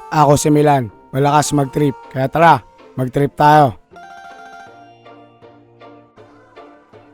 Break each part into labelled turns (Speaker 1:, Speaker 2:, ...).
Speaker 1: Ako si Milan, malakas mag-trip. Kaya tara, mag-trip tayo.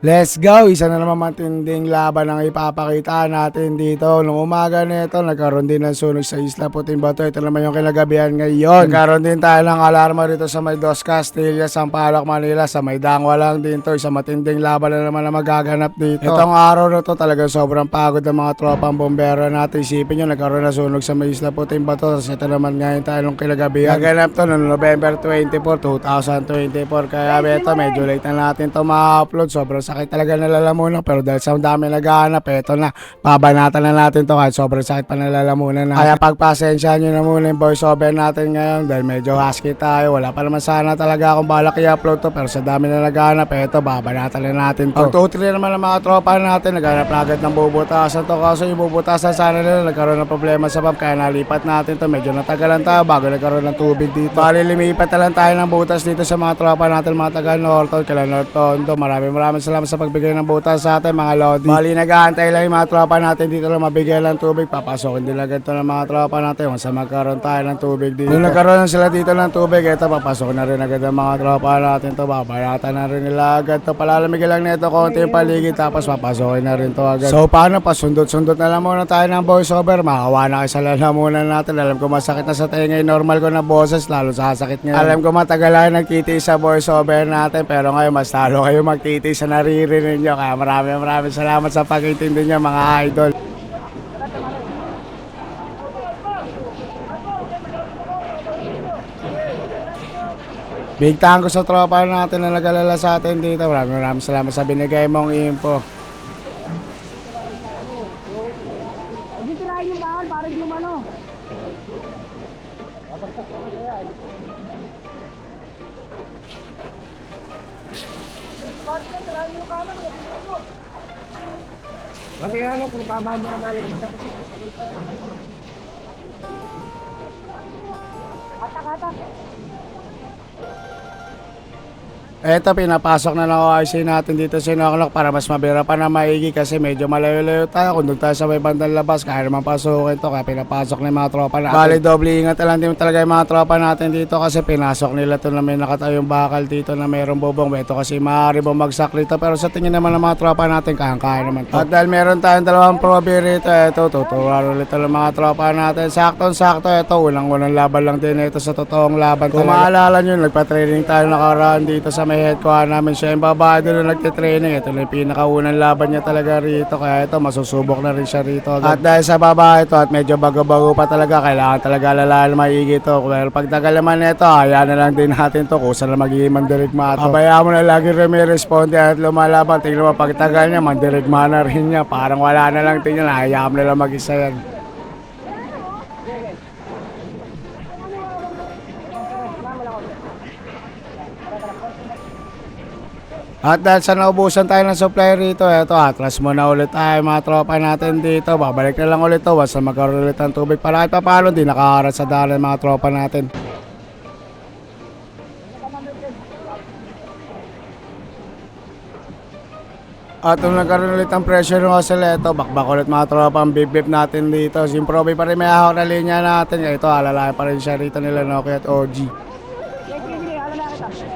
Speaker 1: Let's go! Isa na naman matinding laban ang ipapakita natin dito. Nung umaga nito, nagkaroon din ng sunog sa Isla Puting Bato. Ito naman yung kinagabihan ngayon. Nagkaroon din tayo ng alarma rito sa may Dos Castillas, Sampaloc, Manila. Sa may Dangwa lang din to. Isa matinding laban na naman na magaganap dito. Itong araw na to talagang sobrang pagod ng mga tropang bombero natin. Isipin nyo, nagkaroon na sunog sa may Isla Puting Bato. Tapos ito naman ngayon tayo nung kinagabihan. Naganap to noong November 24, 2024. Kaya ito, medyo late na natin to ma-upload. Sobrang sakit talaga nalalamunan, pero dahil sa dami naghahanap, eto na, babanatan na natin to kahit sobrang sakit pa nalalamunan natin. Kaya pagpasensya nyo na muna yung voice over natin ngayon dahil medyo husky tayo. Wala pa naman sana talaga akong balak i-upload to, pero sa dami na naghahanap, eto, babanatan na natin to. Pag tutri naman ng mga tropa natin, naghanap na agad ng bubutasan to, kaso yung bubutasan sana nila nagkaroon ng problema sa pump, kaya nalipat natin to. Medyo natagalan tayo bago nagkaroon ng tubig dito. Bali, lumipat na lang tayo ng butas dito sa mga tropa natin, mga taga Norton, kala Norton. Maraming salamat sa pagbigay ng butas sa atin, mga lodi. Bali, nag-aantay lang yung mga tropa natin dito lang mabigay lang tubig. Papasokin din lang ito ng mga tropa natin once magkaroon tayo ng tubig dito. Nung nagkaroon sila dito ng tubig, ito papasokin na rin agad ng mga tropa natin to. Babaratan na rin nila agad to. Palalamigin lang nito konti yung paligid, tapos papasokin na rin to agad. So paano, pasundot-sundot na lang muna tayo ng voice over. Makawa na kayo sa lalamunan natin. Alam ko masakit na sa tenga yung normal ko na boses, lalo sasakit ngayon. Alam ko matagal lang nagtitiis sa voice over natin, pero ngayon mas lalo kayo magtitiis sa naririnig nyo. Kaya maraming salamat sa pag-intindi nyo, mga idol. Big thank you sa tropa natin na nag-alala sa atin dito. Maraming salamat sa binigay mong info.
Speaker 2: Tirahin yung bawal para di lumano. Kasi ano, kung tama mo na mali. Kata-kata.
Speaker 1: Eto, pinapasok na ng OIC natin dito sa Inoklok para mas mabira pa na maigi kasi medyo malayo-layo tayo. Kung doon tayo sa may bandang labas, kaya naman pasukin to, kaya pinapasok na yung mga tropa natin. Bali, doble ingat na lang din talaga yung mga tropa natin dito kasi pinasok nila to na may nakatayong bakal dito na mayroong bubong. Ito kasi maaari bumagsak rito, pero sa tingin naman ng mga tropa natin, kaya naman to. At dahil meron tayong dalawang probe rito, eto, tuturuan ulit ng mga tropa natin. Saktong-sakto, eto, unang laban lang din ito sa totoong laban. Kung maalala nyo, nagpa-training tayo nakaraan dito sa may headquarter namin. Siya yung babae doon na nagtitraining. Ito na yung pinakaunang laban niya talaga rito, kaya ito masusubok na rin siya rito. At dahil sa babae ito at medyo bago-bago pa talaga, kailangan talaga lalahan maigi ito. Pero pagtagal naman nito, hayaan na lang din natin to kung saan na magiging mandirigma ito. Abayaan mo na lagi rin may responde at lumalaban. Tingnan mo pagtagal niya, mandirigma na rin niya. Parang wala na lang tingnan, hayaan mo na lang mag-isa yan. At dahil sa naubusan tayo ng supply rito, eto, atras muna ulit tayo mga tropa natin dito. Babalik na lang ulit to once na magkaroon ulit ng tubig para kahit paano di nakaharat sa daanan mga tropa natin. At nung nagkaroon ulit ng pressure ng hostel, eto, bakbak ulit mga tropa ang bip-bip natin dito. Simprobe pa rin may ahok na linya natin. Ito, alalayan pa rin siya rito nila Nokia at OG.
Speaker 2: Sige, alala kita.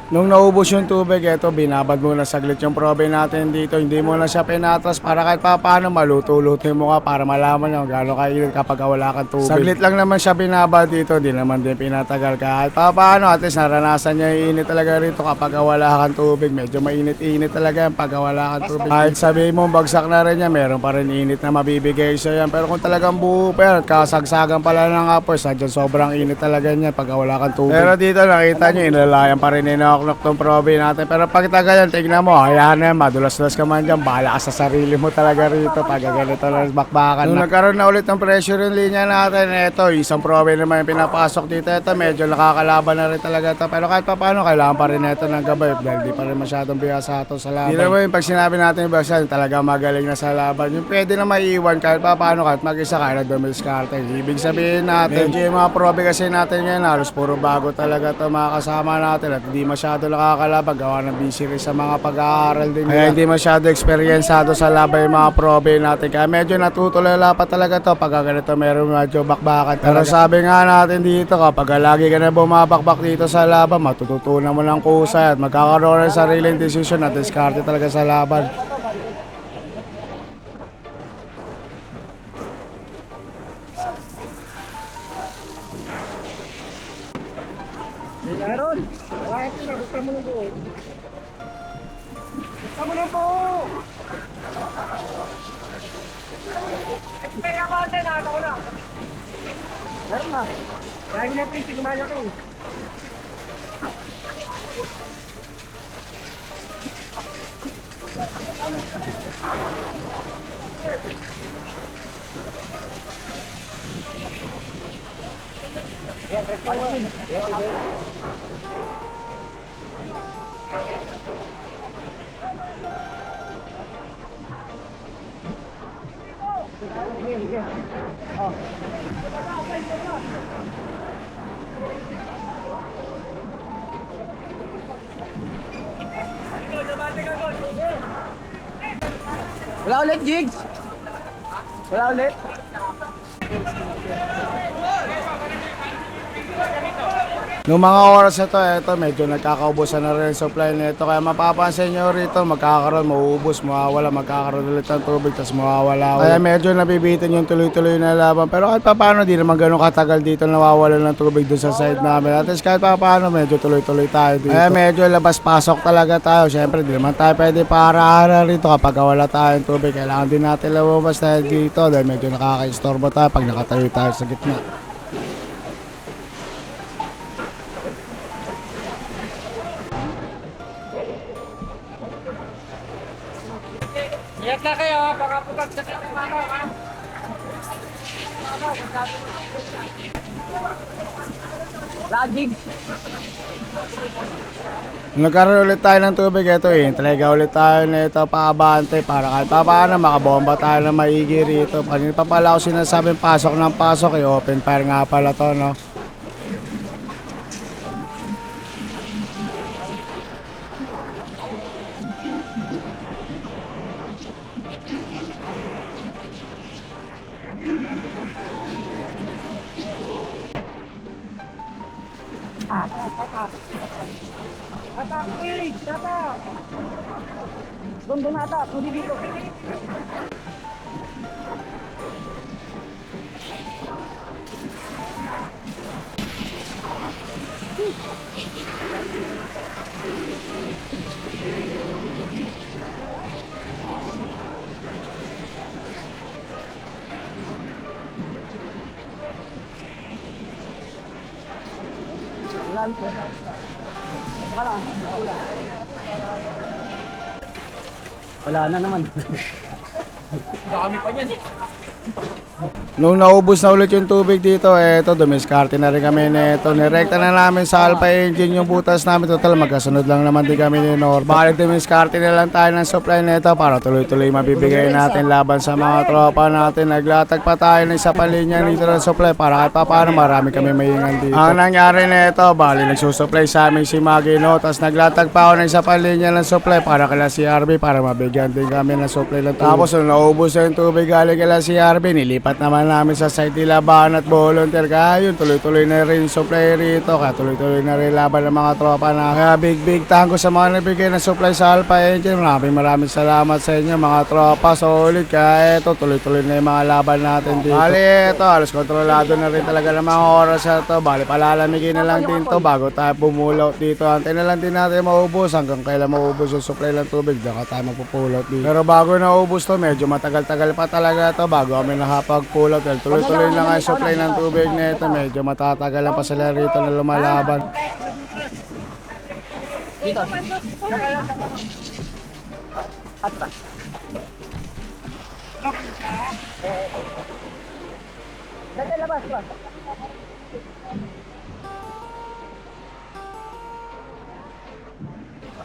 Speaker 1: Nung naubos yung tubig, eto, binabad muna saglit yung probe natin dito. Hindi mo na siya pinatras para kahit paano maluto-luto mo ka para malaman nyo gano'n kainit kapag wala kang tubig. Saglit lang naman siya binabad dito, di naman din pinatagal kahit paano. At least naranasan niya yung init talaga rito kapag wala kang tubig. Medyo mainit-init talaga yan pag wala kang tubig. Kahit sabihin mo bagsak na rin yan, meron pa rin init na mabibigay sa'yo yan. Pero kung talagang buo pa yan, kasagsagan pala ng apoy, sadyan sobrang init talaga yan pag wala kang tubig. Pero dito nakita nyo, inalayan pa rin knock tong probe natin. Pero pag tagal yan, tignan mo, ayan na yan, madulas-dulas ka man dyan, bahala ka sa sarili mo talaga rito pag ganito lang bakbakan. Nung nagkaroon na ulit ng pressure yung linya natin, eto, isang probe naman yung pinapasok dito. Ito, medyo nakakalaban na rin talaga ito. Pero kahit paano, kailangan pa rin ito ng gabay dahil di pa rin masyadong biyasa ito sa laban. Hindi naman yung pag sinabi natin yung biyasa, talaga magaling na sa laban. Yung pwede na maiiwan kahit paano, kahit mag-isa kaya nagdumiskarte. Ibig sabihin natin, medyo yung mga probe kasi natin ngayon, halos puro bago talaga ito mga kasama natin at hindi masyado nakakalabag gawa ng busy rin sa mga pag-aaral din. Kaya hindi masyado eksperyensado sa laban yung mga probe natin. Kaya medyo natutulala pa talaga to pag ganito meron medyo bakbakan. Pero sabi nga natin dito kapag lagi ka na bumabakbak dito sa laban, matututunan mo ng kusay at magkakaroon ng sariling desisyon at diskarte talaga sa laban.
Speaker 2: Aaron, bakit na? Gusto mo na po. Gusto mo na po! Kaya ako ate, nakata ko na. Meron na. Lagi na pinsi, kumaya ko. Wala ulit, Jigs! Wala ulit!
Speaker 1: Noong mga oras na to, eto, medyo nagkakaubusan na rin yung supply nito. Kaya mapapansin nyo rito, magkakaroon, mauubos, mawawala, magkakaroon ulit ng tubig, tapos mawawala. Kaya medyo nabibitin yung tuloy-tuloy na laban. Pero kahit paano, di naman ganun katagal dito nawawala ng tubig doon sa side namin. At least kahit paano, medyo tuloy-tuloy tayo dito. Kaya medyo labas-pasok talaga tayo. Siyempre, di naman tayo pwede para rito kapag wala tayong tubig. Kailangan din natin lumabas tayo dito dahil medyo nakaka-istorbo tayo pag nakatayo tayo sa gitna.
Speaker 2: Ingat na kayo, baka putas sa mga ha? Lagig!
Speaker 1: Nagkaroon ulit tayo ng tubig, ito talaga ulit tayo na ito paabante para kahit paano makabomba tayo na maigi rito. Kanina pa pala ako sinasabing pasok ng pasok, open fire nga pala to, no?
Speaker 2: Atak, Eric! Atak! Doon atak, hindi dito. Wala na naman. Dami pa yan.
Speaker 1: Nung naubos na ulit yung tubig dito, eto, dumiskarte na rin kami nito. Nirekta na namin sa Alpha Engine yung butas namin. Total, magkasunod lang naman din kami ni Norb. Balik dumiskarte na lang tayo ng supply nito para tuloy-tuloy mabibigay natin laban sa mga tropa natin. Naglatag pa tayo ng isa pa linya dito ng supply para kahit paano marami kami maingan dito. Ang nangyari nito, bali nagsusupply sa amin si Magino. Tapos naglatag pa ako ng isa pa linya ng supply para kala si RB para mabigyan din kami ng supply ng tubig. Tapos nung naubos na yung tubig galing kala si RB, Arvin, ilipat naman namin sa site nila Bahan at Volunteer. Kaya yun, tuloy-tuloy na rin yung supply rito. Kaya tuloy-tuloy na rin laban ng mga tropa na. Kaya big thank you sa mga nabigay ng supply sa Alpha Engine. Maraming salamat sa inyo mga tropa. Solid. Kaya ito, tuloy-tuloy na yung mga laban natin dito. Bali, ito, alas kontrolado na rin talaga ng mga oras na ito. Bali, palalamigin na lang din to bago tayo bumulaw dito. Antay na lang din natin maubos hanggang kailan maubos yung supply ng tubig. Diyan tayo magpupulot dito. Pero bago naubos to, medyo matagal-tagal pa talaga to bago kami nakapagpulot. Tuloy-tuloy na nga yung supply ng tubig nito. Medyo matatagalan pa sila rito na lumalaban.
Speaker 2: Dito. At pa. Dali, labas.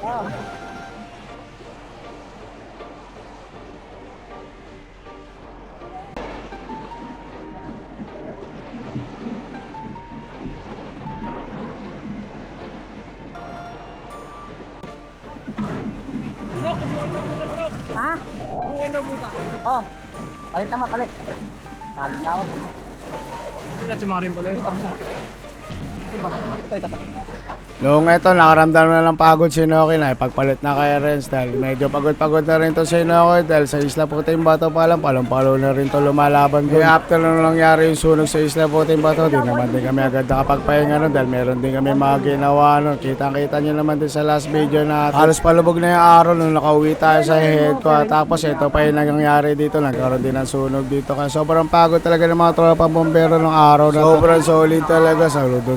Speaker 2: Ha? Oh. Palit naman, palit. Tawag. Hindi si Marin pala.
Speaker 1: Noong ito, nakaramdam na ng pagod si Noki na ipagpalit na kay Renz dahil medyo pagod na rin to si Noki dahil sa Isla Puting Bato pa lang, palong-palo na rin to lumalaban. Kaya after nung nangyari yung sunog sa Isla Puting Bato, di naman din kami agad nakapagpahinga nun dahil meron din kami mga ginawa nun. Kitang-kita nyo naman din sa last video na halos palubog na yung araw nung nakauwi tayo sa head ko. Tapos ito pa yung nangyari dito, nagkaroon din ng sunog dito. Kaya sobrang pagod talaga ng mga tropang bombero ng araw na sobrang solid talaga.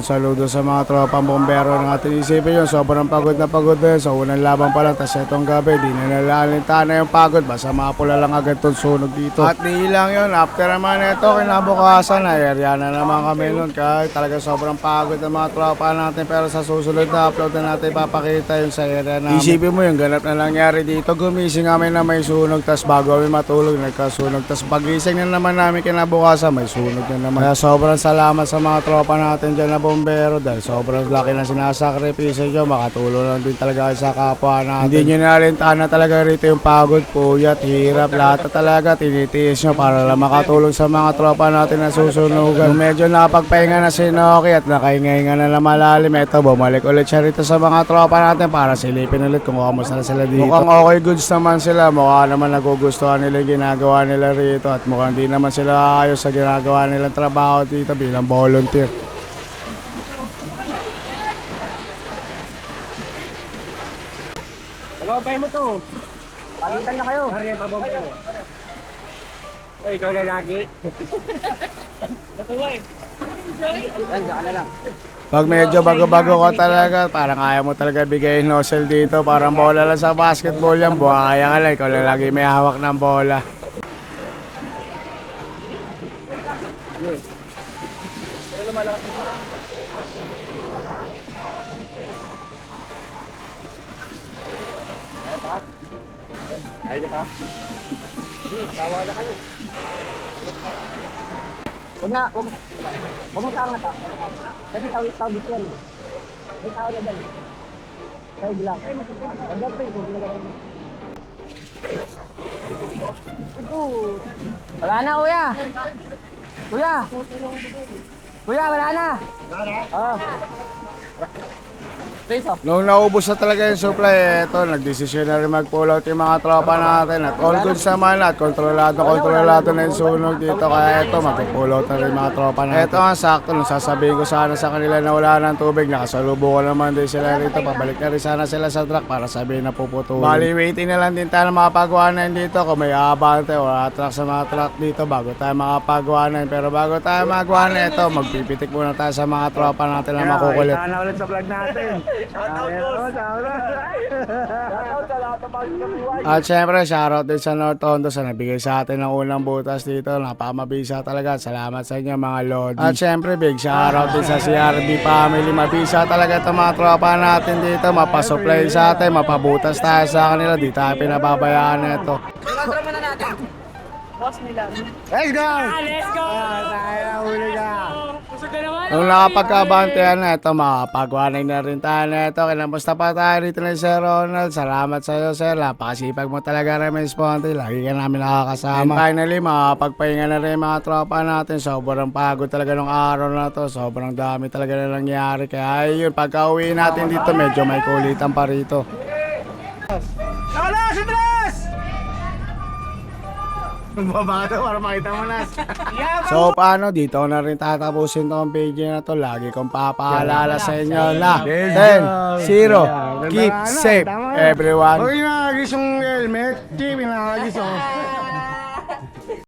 Speaker 1: Saludo sa mga tropang bombero ng ating isipin yun, sobrang pagod na yun. Sa unang laban pa lang, tas itong gabi, di na nalalinta na yung pagod. Basta mapula lang agad itong sunog dito. At di lang yun, after naman ito, kinabukasan, area na naman kami nun. Kaya talaga sobrang pagod ng mga tropa natin. Pero sa susunod na upload na natin papakita yung sa area namin. Isipin mo yung ganap na nangyari dito. Gumising kami na may sunog, tas bago kami matulog, nagkasunog. Tas pagising na naman namin kinabukasan, may sunog na naman. Kaya sobrang salamat sa mga tropa natin dyan na bombero dahil sobrang laki na sinasakripisyo nyo, makatulong lang din talaga sa kapwa natin. Hindi nyo nalintaan na talaga rito yung pagod, puyat, hirap, lahat na talaga tinitiis nyo para lang makatulong sa mga tropa natin na susunugan. Kung medyo nakapagpahinga na si Noki at nakahinga na malalim, eto bumalik ulit siya rito sa mga tropa natin para silipin ulit kung kamusta na sila dito. Mukhang okay goods naman sila, mukha naman nagugustuhan nila yung ginagawa nila rito at mukhang di naman sila ayos sa ginagawa nilang trabaho dito bilang volunteer.
Speaker 2: Pabay mo to. Palitan na kayo. Ariyan, pabay mo. Ay, ikaw na lagi. Natuloy. Yan, dyan na lang.
Speaker 1: Pag medyo bago-bago ko talaga, parang ayaw mo talaga bigayin nozzle dito. Parang bola lang sa basketball yan. Buhaya ka lang, ikaw lang lagi may hawak ng bola.
Speaker 2: Ay, di ka? Tawa na kayo. Huwag mo tawag na tao. Kasi tawag dito yan. May tao na dyan. Kayo bilang. Hanggang pa yung ginagawa mo. Wala na, kuya. Kuya, wala na. Oo.
Speaker 1: Nung naubos na talaga yung supply, eto, nagdesisyon na rin mag-pull out yung mga tropa natin. At all goods naman at kontrolado na yung sunog dito. Kaya eto, mag-pull out na rin yung mga tropa natin. Eto nga, sakto, nung sasabihin ko sana sa kanila na wala ng tubig, nakasalubo ko naman din sila rito. Pabalik na rin sana sila sa truck para sabihin na puputulin. Bali, waiting na lang din tayo makapagawa na dito kung may aabante o attract sa mga truck dito bago tayo makapagawa na. Pero bago tayo magawa na ito, magpipitik muna tayo sa mga tropa natin na makukulit.
Speaker 2: Sana ulit sa vlog natin. Shoutout sa lahat ng mga
Speaker 1: At syempre, shoutout din sa North Tondo sa nabigay sa atin ng unang butas dito. Napamabisa talaga. Salamat sa inyo mga lodi. At syempre, big shoutout din sa CRB family. Mabisa talaga itong mga tropa natin dito. Mapasupply sa atin, mapabutas tayo sa kanila. Di tayo pinababayaan na ito.
Speaker 2: Boss nila.
Speaker 1: Let's go!
Speaker 2: Let's go!
Speaker 1: Tayo, huli ka.
Speaker 2: Gusto ka naman.
Speaker 1: Nung nakapagkabantihan na ito, makapagwanay na rin tayo na ito. Kinamusta pa tayo dito na Sir Ronald. Salamat sa iyo, Sir. Napakasipag mo talaga rin, Sponte. Lagi ka namin nakakasama. And finally, makapagpahinga na rin mga tropa natin. Sobrang pagod talaga nung araw na to. Sobrang dami talaga na nangyari. Kaya yun, pagka uwi natin dito, medyo may kulitan pa rito. Wala, si Dres! Baba to para makita mo na. So paano, dito ko na rin tatapusin tong page na to. Lagi kong papaalala sa inyo na 10, 0, keep safe everyone. Huwag yung nakagis yung helmet, keep yung nakagis